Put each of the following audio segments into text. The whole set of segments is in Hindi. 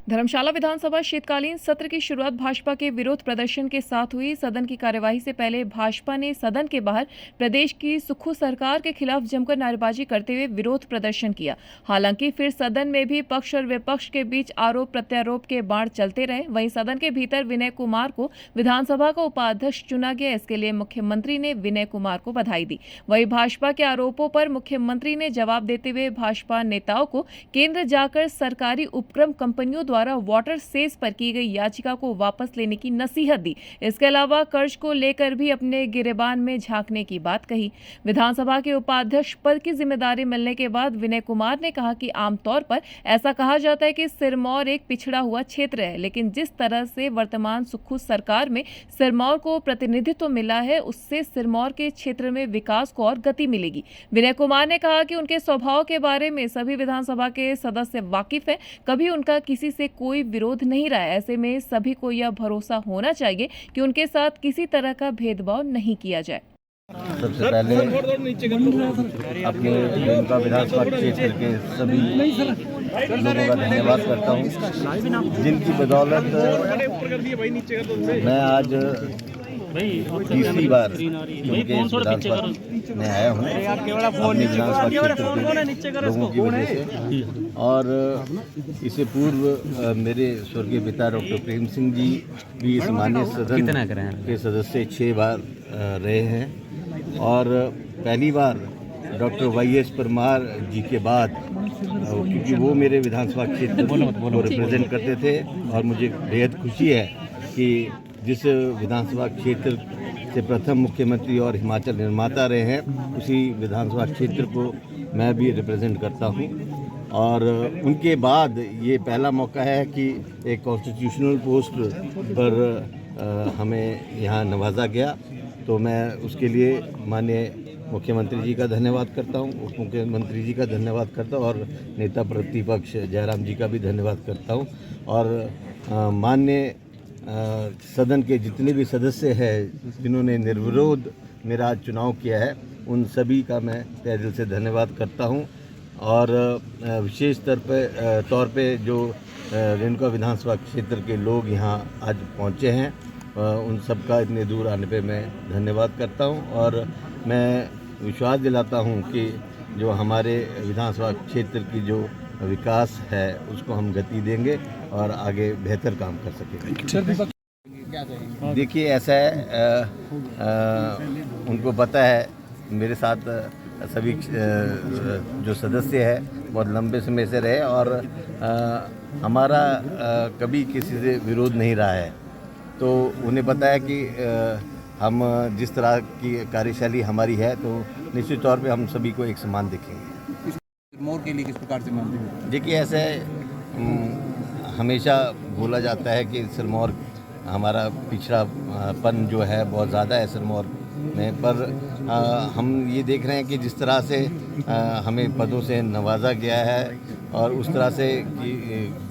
धर्मशाला विधानसभा शीतकालीन सत्र की शुरुआत भाजपा के विरोध प्रदर्शन के साथ हुई। सदन की कार्यवाही से पहले भाजपा ने सदन के बाहर प्रदेश की सुक्खू सरकार के खिलाफ जमकर नारेबाजी करते हुए विरोध प्रदर्शन किया। हालांकि फिर सदन में भी पक्ष और विपक्ष के बीच आरोप प्रत्यारोप के बाण चलते रहे। वहीं सदन के भीतर विनय कुमार को विधानसभा का उपाध्यक्ष चुना गया। इसके लिए मुख्यमंत्री ने विनय कुमार को बधाई दी। वहीं भाजपा के आरोपों पर मुख्यमंत्री ने जवाब देते हुए भाजपा नेताओं को केंद्र जाकर सरकारी उपक्रम कंपनियों द्वारा वाटर सेस पर की गई याचिका को वापस लेने की नसीहत दी। इसके अलावा कर्ज को लेकर भी अपने गिरेबान में झांकने की बात कही। विधानसभा के उपाध्यक्ष पद की जिम्मेदारी मिलने के बाद विनय कुमार ने कहा कि आमतौर पर ऐसा कहा जाता है कि सिरमौर एक पिछड़ा हुआ क्षेत्र है, लेकिन जिस तरह से वर्तमान सुक्खू सरकार में सिरमौर को प्रतिनिधित्व मिला है, उससे सिरमौर के क्षेत्र में विकास को और गति मिलेगी। विनय कुमार ने कहा कि उनके स्वभाव के बारे में सभी विधानसभा के सदस्य वाकिफ हैं। कभी उनका किसी से कोई विरोध नहीं रहा है। ऐसे में सभी को यह भरोसा होना चाहिए कि उनके साथ किसी तरह का भेदभाव नहीं किया जाए। सबसे पहले अपने दुमका विधानसभा क्षेत्र के सभी लोगों का धन्यवाद करता हूं, जिनकी बदौलत मैं आज तीसरी बार उनके विधानसभा में आया हूँ अपने विधानसभा क्षेत्र के लोगों की वजह से। और इससे पूर्व मेरे स्वर्गीय पिता डॉक्टर प्रेम सिंह जी भी इस माननीय सदन के सदस्य 6 बार रहे हैं और पहली बार डॉक्टर वाई.एस. परमार जी के बाद, क्योंकि वो मेरे विधानसभा क्षेत्र को रिप्रेजेंट करते थे और मुझे बेहद खुशी है कि जिस विधानसभा क्षेत्र से प्रथम मुख्यमंत्री और हिमाचल निर्माता रहे हैं, उसी विधानसभा क्षेत्र को मैं भी रिप्रेजेंट करता हूं। और उनके बाद ये पहला मौका है कि एक कॉन्स्टिट्यूशनल पोस्ट पर हमें यहाँ नवाजा गया, तो मैं उसके लिए माननीय मुख्यमंत्री जी का धन्यवाद करता हूँ, उप मुख्यमंत्री जी का धन्यवाद करता हूँ और नेता प्रतिपक्ष जयराम जी का भी धन्यवाद करता हूँ। और माननीय सदन के जितने भी सदस्य हैं जिन्होंने निर्विरोध मेरा आज चुनाव किया है, उन सभी का मैं तहे दिल से धन्यवाद करता हूं। और विशेष तौर पे जो रेणुका विधानसभा क्षेत्र के लोग यहां आज पहुंचे हैं, उन सब का इतने दूर आने पे मैं धन्यवाद करता हूं। और मैं विश्वास दिलाता हूं कि जो हमारे विधानसभा क्षेत्र की जो विकास है उसको हम गति देंगे और आगे बेहतर काम कर सकेंगे। देखिए, ऐसा है, उनको पता है मेरे साथ सभी जो सदस्य हैं बहुत लंबे समय से रहे और हमारा कभी किसी से विरोध नहीं रहा है, तो उन्हें पता है कि हम जिस तरह की कार्यशैली हमारी है तो निश्चित तौर पे हम सभी को एक समान देखेंगे। सिरमौर के लिए किस प्रकार से मानते हैं? देखिए, ऐसे हमेशा बोला जाता है कि सिरमौर हमारा पिछड़ापन जो है बहुत ज़्यादा है सिरमौर में, पर हम ये देख रहे हैं कि जिस तरह से हमें पदों से नवाजा गया है और उस तरह से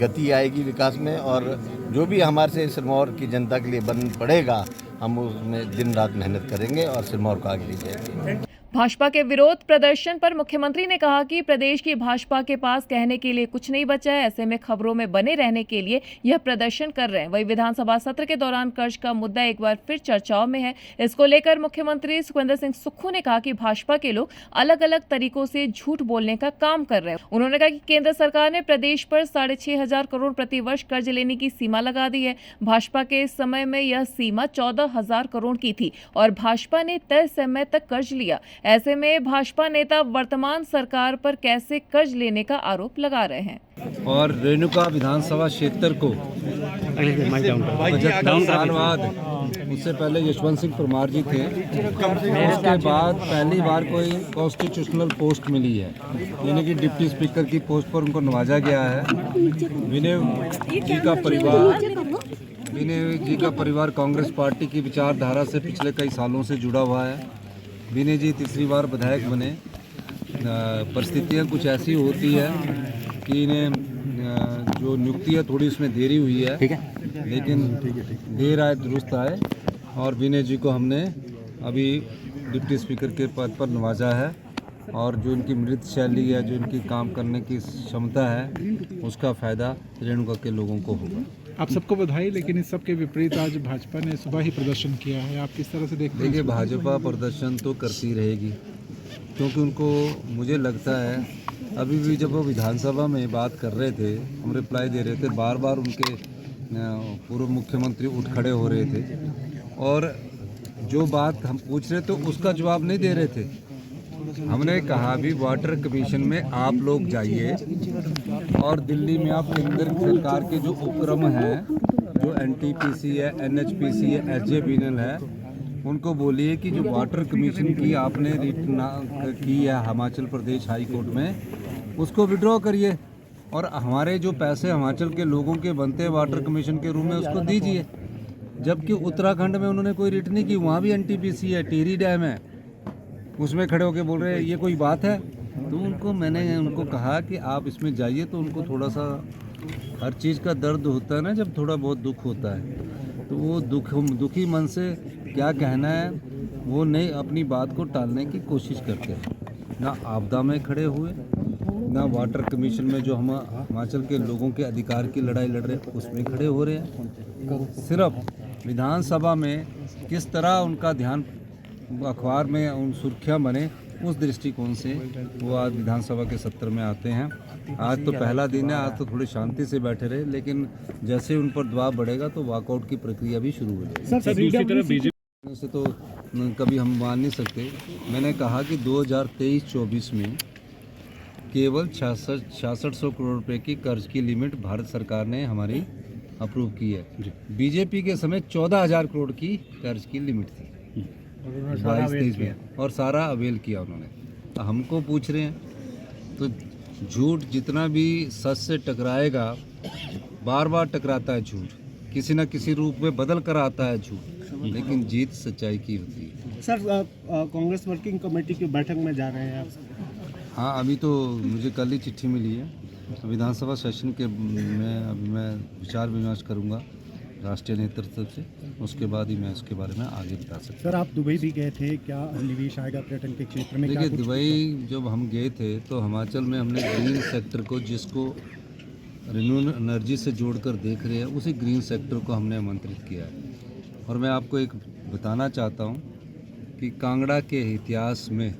गति आएगी विकास में, और जो भी हमारे से सिरमौर की जनता के लिए बन पड़ेगा, हम उसमें दिन रात मेहनत करेंगे और सिरमौर को आगे ले जाएंगे। भाजपा के विरोध प्रदर्शन पर मुख्यमंत्री ने कहा कि प्रदेश की भाजपा के पास कहने के लिए कुछ नहीं बचा है। ऐसे में खबरों में बने रहने के लिए यह प्रदर्शन कर रहे हैं। वहीं विधानसभा सत्र के दौरान कर्ज का मुद्दा एक बार फिर चर्चाओं में है। इसको लेकर मुख्यमंत्री सुखविंदर सिंह सुक्खू ने कहा कि भाजपा के लोग अलग अलग तरीकों से झूठ बोलने का काम कर रहे हैं। उन्होंने कहा कि केंद्र सरकार ने प्रदेश पर 6,500 करोड़ प्रतिवर्ष कर्ज लेने की सीमा लगा दी है। भाजपा के समय में यह सीमा 14,000 करोड़ की थी और भाजपा ने तय समय तक कर्ज लिया। ऐसे में भाजपा नेता वर्तमान सरकार पर कैसे कर्ज लेने का आरोप लगा रहे हैं। और रेणुका विधानसभा क्षेत्र को 75 साल बाद, उससे पहले यशवंत सिंह परमार जी थे, उसके बाद पहली बार कोई कॉन्स्टिट्यूशनल पोस्ट मिली है, यानी कि डिप्टी स्पीकर की पोस्ट पर उनको नवाजा गया है। विनय जी का परिवार कांग्रेस पार्टी की विचारधारा से पिछले कई सालों से जुड़ा हुआ है। विनय जी तीसरी बार विधायक बने। परिस्थितियाँ कुछ ऐसी होती है कि इन्हें जो नियुक्ति है थोड़ी उसमें देरी हुई है, लेकिन देर आए दुरुस्त आए, और विनय जी को हमने अभी डिप्टी स्पीकर के पद पर नवाजा है और जो इनकी मृत शैली है, जो इनकी काम करने की क्षमता है, उसका फ़ायदा रेणुका के लोगों को होगा। आप सबको बधाई, लेकिन इस सब के विपरीत आज भाजपा ने सुबह ही प्रदर्शन किया है, आप किस तरह से देखते हैं? देखिए, भाजपा प्रदर्शन तो करती रहेगी, क्योंकि उनको, मुझे लगता है, अभी भी जब वो विधानसभा में बात कर रहे थे, हम रिप्लाई दे रहे थे, बार बार उनके पूर्व मुख्यमंत्री उठ खड़े हो रहे थे और जो बात हम पूछ रहे थे उसका जवाब नहीं दे रहे थे। हमने कहा भी वाटर कमीशन में आप लोग जाइए और दिल्ली में आप केंद्र सरकार के जो उपक्रम हैं, जो NTPC है, NHPC है, SJVNL है, उनको बोलिए कि जो वाटर कमीशन की आपने रिट की है हिमाचल प्रदेश हाई कोर्ट में, उसको विड्रॉ करिए और हमारे जो पैसे हिमाचल के लोगों के बनते हैं वाटर कमीशन के रूप में, उसको दीजिए। जबकि उत्तराखंड में उन्होंने कोई रिट नहीं की, वहाँ भी NTPC है, टिहरी डैम है, उसमें खड़े होकर बोल रहे हैं ये कोई बात है? तो मैंने उनको कहा कि आप इसमें जाइए, तो उनको थोड़ा सा, हर चीज़ का दर्द होता है ना, जब थोड़ा बहुत दुख होता है, तो वो दुखी मन से क्या कहना है वो नहीं, अपनी बात को टालने की कोशिश करते हैं। ना आपदा में खड़े हुए, ना वाटर कमीशन में जो हम हिमाचल के लोगों के अधिकार की लड़ाई लड़ रहे हैं उसमें खड़े हो रहे हैं। सिर्फ विधानसभा में किस तरह उनका ध्यान अखबार में उन सुर्खियाँ बने, उस दृष्टिकोण से वो आज विधानसभा के सत्र में आते हैं। आज तो पहला दिन है, आज तो थोड़ी शांति से बैठे रहे, लेकिन जैसे उन पर दबाव बढ़ेगा तो वॉकआउट की प्रक्रिया भी शुरू हो जाएगी। सर, दूसरी तरफ बीजेपी से तो कभी हम मान नहीं सकते। मैंने कहा कि 2023-24 में केवल 6600 करोड़ रुपए की कर्ज की लिमिट भारत सरकार ने हमारी अप्रूव की है। बीजेपी के समय 14,000 करोड़ की कर्ज की लिमिट थी 22-23 में, और सारा अवेल किया उन्होंने। हमको पूछ रहे हैं, तो झूठ जितना भी सच से टकराएगा, बार बार टकराता है झूठ, किसी न किसी रूप में बदल कर आता है झूठ, लेकिन जीत सच्चाई की होती है। सर, कांग्रेस वर्किंग कमेटी की बैठक में जा रहे हैं आप? हाँ, अभी तो मुझे कल ही चिट्ठी मिली है, विधानसभा सेशन के में अभी मैं विचार विमर्श करूँगा राष्ट्रीय नेतृत्व से, उसके बाद ही मैं उसके बारे में आगे बता सकता हूँ। सर, आप दुबई भी गए थे, क्या निवेश आएगा पर्यटन के क्षेत्र में? देखिए, दुबई जब हम गए थे तो हिमाचल में हमने ग्रीन सेक्टर को, जिसको रिन्यूएबल एनर्जी से जोड़कर देख रहे हैं, उसी ग्रीन सेक्टर को हमने आमंत्रित किया है। और मैं आपको एक बताना चाहता हूँ कि कांगड़ा के इतिहास में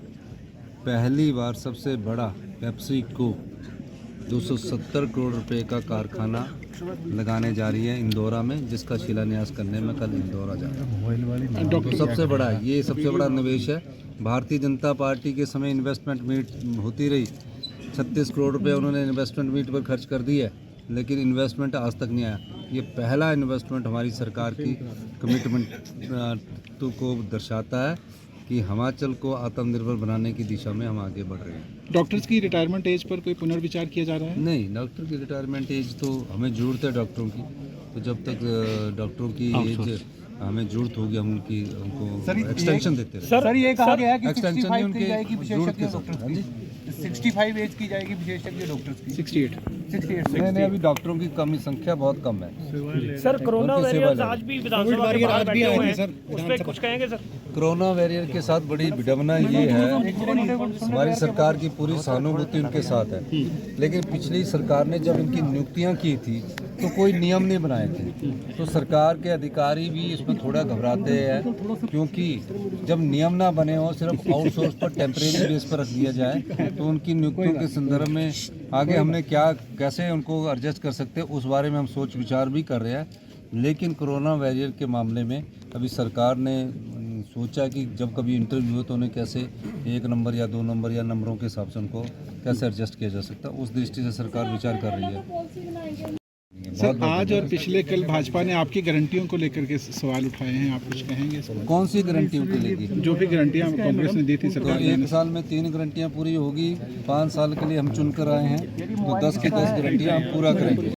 पहली बार सबसे बड़ा पेप्सी को 270 करोड़ रुपए का कारखाना लगाने जा रही है इंदौरा में, जिसका शिलान्यास करने में कल इंदौरा जा रहा है। तो सबसे बड़ा, ये सबसे बड़ा निवेश है। भारतीय जनता पार्टी के समय इन्वेस्टमेंट मीट होती रही, 36 करोड़ रुपए उन्होंने इन्वेस्टमेंट मीट पर खर्च कर दी है, लेकिन इन्वेस्टमेंट आज तक नहीं आया। ये पहला इन्वेस्टमेंट हमारी सरकार की कमिटमेंट को दर्शाता है कि हिमाचल को आत्मनिर्भर बनाने की दिशा में हम आगे बढ़ रहे हैं। डॉक्टर्स की रिटायरमेंट एज पर कोई पुनर्विचार किया जा रहा है? नहीं, डॉक्टर की रिटायरमेंट एज तो हमें ज़रूरत है डॉक्टरों की, तो जब तक डॉक्टरों की एज हमें जरूरत होगी हम उनको एक्सटेंशन देते हैं। सर, ये कहा गया है कि एक्सटेंशन 65 उनके की जाएगी विशेषज्ञ डॉक्टर्स हाँ की। जी, 65 एज की जाएगी विशेषज्ञ डॉक्टर्स की। 68। नहीं, अभी डॉक्टरों की कमी संख्या बहुत कम है। सर, कोरोना उनकी सेवा वॉरियर्स लें। आज भी विधानसभा के बाहर बैठे हुए हैं, उस पर कुछ कहेंगे सर? कोरोना वॉरियर के साथ बड़ी विडंबना ये है, हमारी सरकार की पूरी सहानुभूति उनके साथ है, लेकिन पिछली सरकार ने जब इनकी नियुक्तियां की थी तो कोई नियम नहीं बनाए थे, तो सरकार के अधिकारी भी इसमें थोड़ा घबराते हैं, क्योंकि जब नियम ना बने और सिर्फ आउटसोर्स पर टेम्परेरी बेस पर रख दिया जाए तो उनकी नियुक्तियों के संदर्भ में आगे हमने कैसे उनको एडजस्ट कर सकते हैं, उस बारे में हम सोच विचार भी कर रहे हैं। लेकिन कोरोना वॉरियर के मामले में अभी सरकार ने सोचा कि जब कभी इंटरव्यू हो तो उन्हें कैसे 1 नंबर या 2 नंबर या नंबरों के हिसाब से उनको कैसे एडजस्ट किया जा सकता है, उस दृष्टि से सरकार विचार कर रही है। सर, आज और पिछले कल भाजपा ने आपकी गारंटियों को लेकर के सवाल उठाए हैं, आप कुछ कहेंगे इस पर? कौन सी गारंटियों के लिए? जो भी गारंटियां कांग्रेस ने दी थी तो सरकार ने। 1 साल में 3 गारंटियां पूरी होगी, 5 साल के लिए हम चुनकर आए हैं, तो 10 की 10 गारंटियां हम पूरा करेंगे।